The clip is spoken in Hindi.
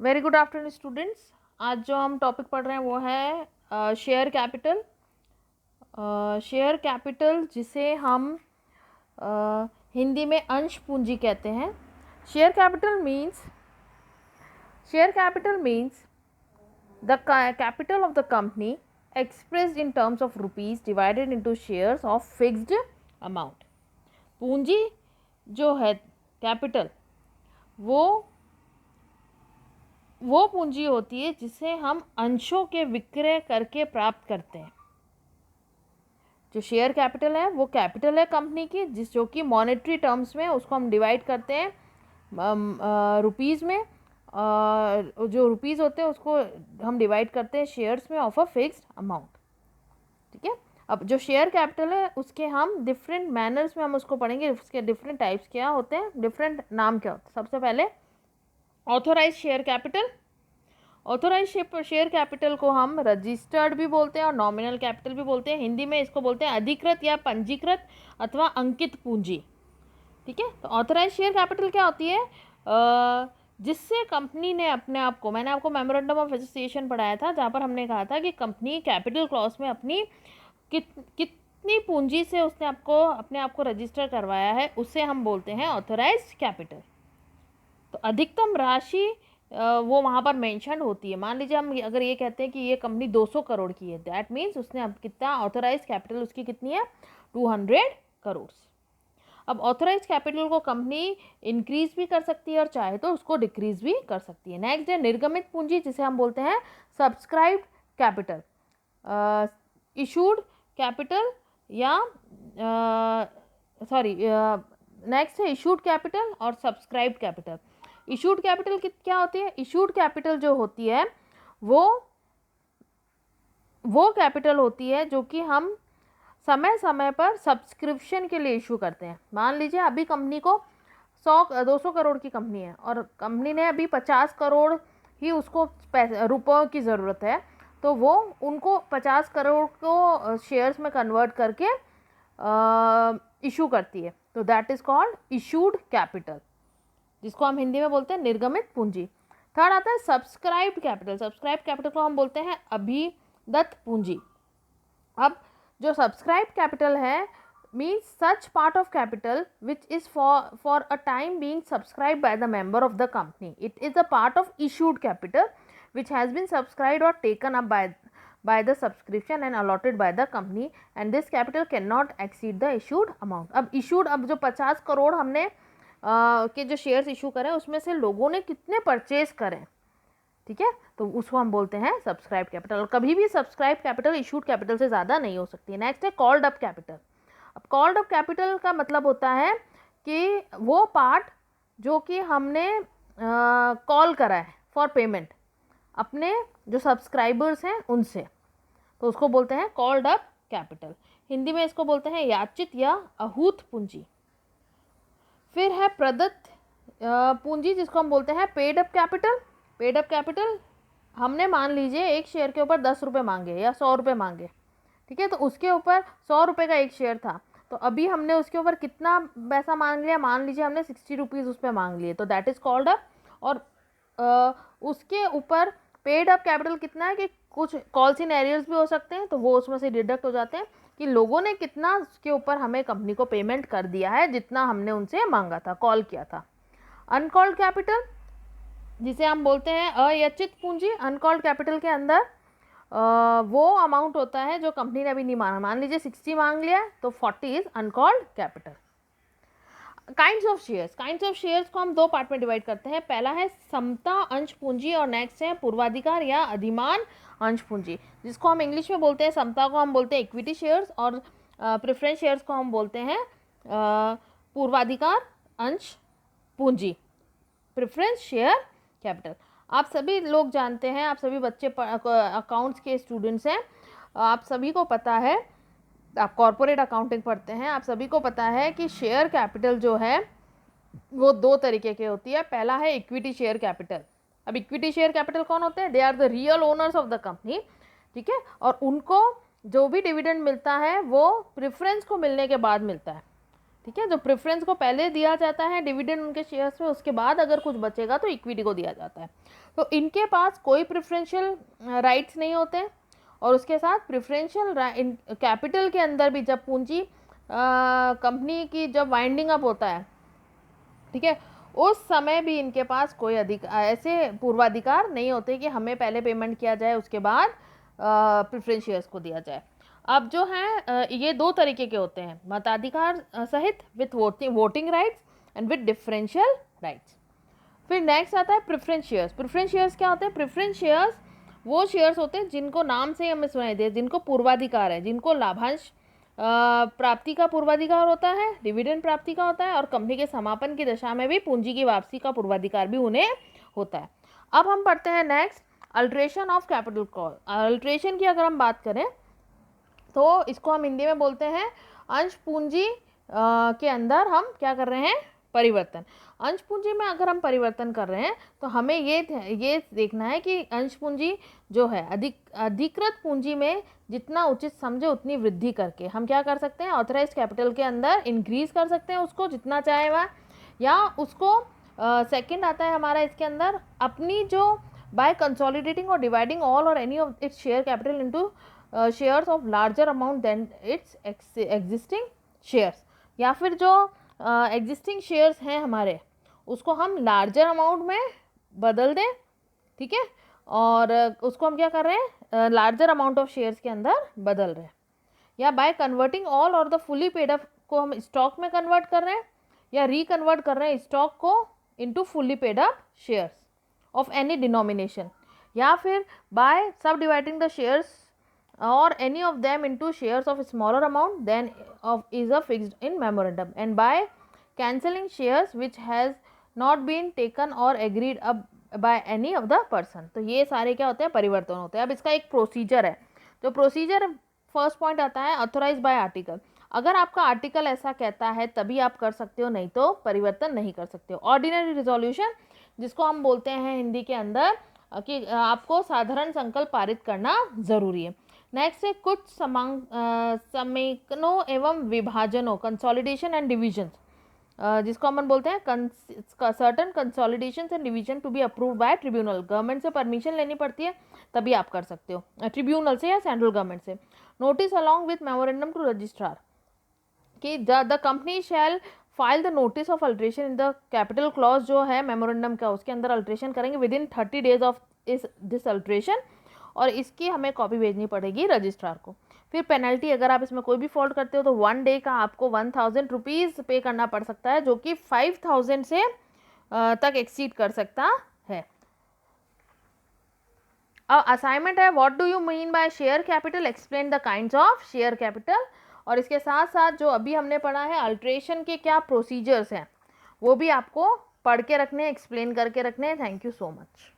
Very good afternoon students. आज जो हम टॉपिक पढ़ रहे हैं वो है शेयर कैपिटल। शेयर कैपिटल जिसे हम हिंदी में अंश पूंजी कहते हैं। Share capital means the capital of the company expressed in terms of rupees divided into shares of fixed amount। पूंजी जो है कैपिटल वो पूंजी होती है जिसे हम अंशों के विक्रय करके प्राप्त करते हैं। जो शेयर कैपिटल है वो कैपिटल है कंपनी की, जो कि मॉनेटरी टर्म्स में उसको हम डिवाइड करते हैं रुपीज़ में। जो रुपीज़ होते हैं उसको हम डिवाइड करते हैं शेयर्स में ऑफ अ फिक्स्ड अमाउंट। ठीक है। अब जो शेयर कैपिटल है उसके हम डिफरेंट मैनर्स में हम उसको पढ़ेंगे, उसके डिफरेंट टाइप्स क्या होते हैं, डिफरेंट नाम क्या होते हैं। सबसे पहले authorise share capital. Authorise share capital को हम रजिस्टर्ड भी बोलते हैं और नॉमिनल कैपिटल भी बोलते हैं। हिंदी में इसको बोलते हैं अधिकृत या पंजीकृत अथवा अंकित पूंजी। ठीक है। तो ऑथोराइज शेयर कैपिटल क्या होती है? जिससे कंपनी ने अपने आप को, मैंने आपको मेमोरेंडम ऑफ एसोसिएशन पढ़ाया था जहाँ पर हमने कहा था कि कंपनी कैपिटल क्लॉज में अपनी कितनी पूंजी से उसने अपने आप को रजिस्टर करवाया है उसे हम बोलते हैं ऑथोराइज कैपिटल। तो अधिकतम राशि वो वहाँ पर मेंशन होती है। मान लीजिए हम अगर ये कहते हैं कि ये कंपनी 200 करोड़ की है, दैट मीन्स उसने अब कितना ऑथोराइज कैपिटल उसकी कितनी है? 200 करोड़। अब ऑथोराइज कैपिटल को कंपनी इंक्रीज भी कर सकती है और चाहे तो उसको डिक्रीज भी कर सकती है। नेक्स्ट है निर्गमित पूंजी, जिसे हम बोलते हैं सब्सक्राइब्ड कैपिटल। इशूड कैपिटल या नेक्स्ट है इशूड कैपिटल और सब्सक्राइब्ड कैपिटल। इशूड कैपिटल क्या होती है? इशूड कैपिटल जो होती है वो कैपिटल होती है जो कि हम समय समय पर सब्सक्रिप्शन के लिए इशू करते हैं। मान लीजिए अभी कंपनी को 200 करोड़ की कंपनी है और कंपनी ने अभी 50 करोड़ ही उसको रुपयों की ज़रूरत है, तो वो उनको 50 करोड़ को शेयर्स में कन्वर्ट करके इशू करती है। तो that is called issued capital, जिसको हम हिंदी में बोलते हैं निर्गमित पूंजी। थर्ड आता है सब्सक्राइब्ड कैपिटल। सब्सक्राइब्ड कैपिटल को हम बोलते हैं अभिदत्त पूंजी। अब जो सब्सक्राइब्ड कैपिटल है means such part of capital which is for a time being subscribed by the member of the company. It is a part of issued capital which has been subscribed और taken up by the subscription and allotted by the company, and this capital cannot exceed the issued amount। अब जो 50 करोड़ हमने के जो शेयर्स इशू करें उसमें से लोगों ने कितने परचेज करें, ठीक है, तो उसको हम बोलते हैं सब्सक्राइब कैपिटल। कभी भी सब्सक्राइब कैपिटल इशूड कैपिटल से ज़्यादा नहीं हो सकती है। नेक्स्ट है कॉल्ड अप कैपिटल। अब कॉल्ड अप कैपिटल का मतलब होता है कि वो पार्ट जो कि हमने कॉल करा है फॉर पेमेंट अपने जो सब्सक्राइबर्स हैं उनसे, तो उसको बोलते हैं कॉल्ड अप कैपिटल। हिंदी में इसको बोलते हैं याचित या आहूत पूंजी। फिर है प्रदत्त पूंजी, जिसको हम बोलते हैं paid up capital. Paid up capital हमने मान लीजिए एक शेयर के ऊपर 10 रुपये मांगे या 100 रुपये मांगे, ठीक है, तो उसके ऊपर 100 रुपये का एक शेयर था, तो अभी हमने उसके ऊपर कितना पैसा मांग लिया? मान लीजिए हमने 60 रुपीज़ उस पर मांग लिए, तो दैट इज़ कॉल्ड अप। और उसके ऊपर पेड अप कैपिटल कितना है कि कुछ कॉल सिनेरियोज भी हो सकते हैं, तो वो उसमें से डिडक्ट हो जाते हैं कि लोगों ने कितना उसके ऊपर हमें कंपनी को पेमेंट कर दिया है जितना हमने उनसे मांगा था, कॉल किया था। अनकॉल्ड कैपिटल, जिसे हम बोलते हैं अयाचित पूंजी। अनकॉल्ड कैपिटल के अंदर वो अमाउंट होता है जो कंपनी ने अभी नहीं मांगा। मान लीजिए 60 मांग लिया तो 40 is uncalled capital. Kinds of shares को हम दो पार्ट में डिवाइड करते हैं। पहला है समता अंश पूंजी और नेक्स्ट है पूर्वाधिकार या अधिमान अंश पूंजी, जिसको हम इंग्लिश में बोलते हैं, समता को हम बोलते हैं इक्विटी शेयर्स और प्रेफरेंस शेयर्स को हम बोलते हैं पूर्वाधिकार अंश पूंजी, प्रेफरेंस शेयर कैपिटल। आप सभी लोग जानते हैं, आप सभी बच्चे अकाउंट्स के स्टूडेंट्स हैं, आप सभी को पता है, आप कॉर्पोरेट अकाउंटिंग पढ़ते हैं, आप सभी को पता है कि शेयर कैपिटल जो है वो दो तरीके की होती है। पहला है इक्विटी शेयर कैपिटल। अब इक्विटी शेयर कैपिटल कौन होते हैं? They are the real owners of the company, ठीक है, और उनको जो भी डिविडेंड मिलता है वो प्रेफरेंस को मिलने के बाद मिलता है, ठीक है, जो प्रेफरेंस को पहले दिया जाता है डिविडेंड उनके शेयर्स में, उसके बाद अगर कुछ बचेगा तो इक्विटी को दिया जाता है। तो इनके पास कोई प्रेफरेंशियल राइट्स नहीं होते, और उसके साथ प्रेफरेंशियल कैपिटल के अंदर भी जब पूंजी कंपनी की जब वाइंडिंग अप होता है, ठीक है, उस समय भी इनके पास कोई ऐसे पूर्वाधिकार नहीं होते कि हमें पहले पेमेंट किया जाए उसके बाद प्रेफरेंस शेयर्स को दिया जाए। अब जो है ये दो तरीके के होते हैं, मताधिकार सहित with voting rights and with differential rights. फिर नेक्स्ट आता है प्रेफरेंस शेयर्स। प्रेफरेंस शेयर्स क्या होते हैं? प्रेफरेंस शेयर्स वो शेयर्स होते हैं जिनको नाम से हमें सुनाई दे, जिनको पूर्वाधिकार है, जिनको लाभांश प्राप्ति का पूर्वाधिकार होता है, डिविडेंड प्राप्ति का होता है, और कंपनी के समापन की दशा में भी पूंजी की वापसी का पूर्वाधिकार भी उन्हें होता है। अब हम पढ़ते हैं next alteration of capital call. Alteration की अगर हम बात करें तो इसको हम हिंदी में बोलते हैं अंश पूंजी के अंदर हम क्या कर रहे हैं? परिवर्तन। अंश पूंजी में अगर हम परिवर्तन कर रहे हैं तो हमें ये देखना है कि अंश पूंजी जो है अधिकृत पूंजी में जितना उचित समझे उतनी वृद्धि करके हम क्या कर सकते हैं? ऑथराइज्ड कैपिटल के अंदर इंक्रीज कर सकते हैं उसको जितना चाहे वह, या उसको सेकंड आता है हमारा इसके अंदर अपनी जो बाय कंसोलिडेटिंग और डिवाइडिंग ऑल और any of its share capital into shares of larger amount than its existing shares, या फिर जो एग्जिस्टिंग शेयर्स हैं हमारे उसको हम लार्जर अमाउंट में बदल दें, ठीक है, और उसको हम क्या कर रहे हैं? लार्जर अमाउंट ऑफ शेयर्स के अंदर बदल रहे हैं, या बाय कन्वर्टिंग ऑल और द फुली पेड अप को हम स्टॉक में कन्वर्ट कर रहे हैं, या रिकन्वर्ट कर रहे हैं स्टॉक को into fully paid up shares of any denomination, या फिर बाय सब dividing the shares or any of them into shares of a smaller amount than of is a fixed in memorandum, and by cancelling shares which has not been taken or agreed up by any of the person। तो ये सारे क्या होते हैं? परिवर्तन होते हैं। अब इसका एक प्रोसीजर है, तो प्रोसीजर फर्स्ट पॉइंट आता है ऑथोराइज बाय आर्टिकल। अगर आपका आर्टिकल ऐसा कहता है तभी आप कर सकते हो, नहीं तो परिवर्तन नहीं कर सकते हो। ऑर्डिनरी रिजोल्यूशन जिसको हम बोलते हैं हिंदी के अंदर कि आपको साधारण संकल्प पारित करना जरूरी है। नेक्स्ट है कुछ समेकनों एवं विभाजनों, कंसोलिडेशन एंड डिविजन, जिसको हम बोलते हैं certain consolidation and division to be approved by tribunal. Government से परमिशन लेनी पड़ती है तभी आप कर सकते हो, ट्रिब्यूनल से या सेंट्रल गवर्नमेंट से। Notice along with memorandum to registrar कि the company shall file the notice of alteration in the capital clause जो है मेमोरेंडम का, उसके अंदर अल्ट्रेशन करेंगे within 30 days of this alteration, और इसकी हमें कॉपी भेजनी पड़ेगी रजिस्ट्रार को। फिर पेनल्टी, अगर आप इसमें कोई भी फॉल्ट करते हो तो 1 डे का आपको 1000 रुपीज़ पे करना पड़ सकता है, जो कि 5000 से तक एक्सीड कर सकता है। असाइनमेंट है what do you mean by share capital, explain the kinds of share capital, और इसके साथ साथ जो अभी हमने पढ़ा है अल्ट्रेशन के क्या प्रोसीजर्स हैं वो भी आपको पढ़ के रखने, एक्सप्लेन करके रखने हैं। Thank you so much.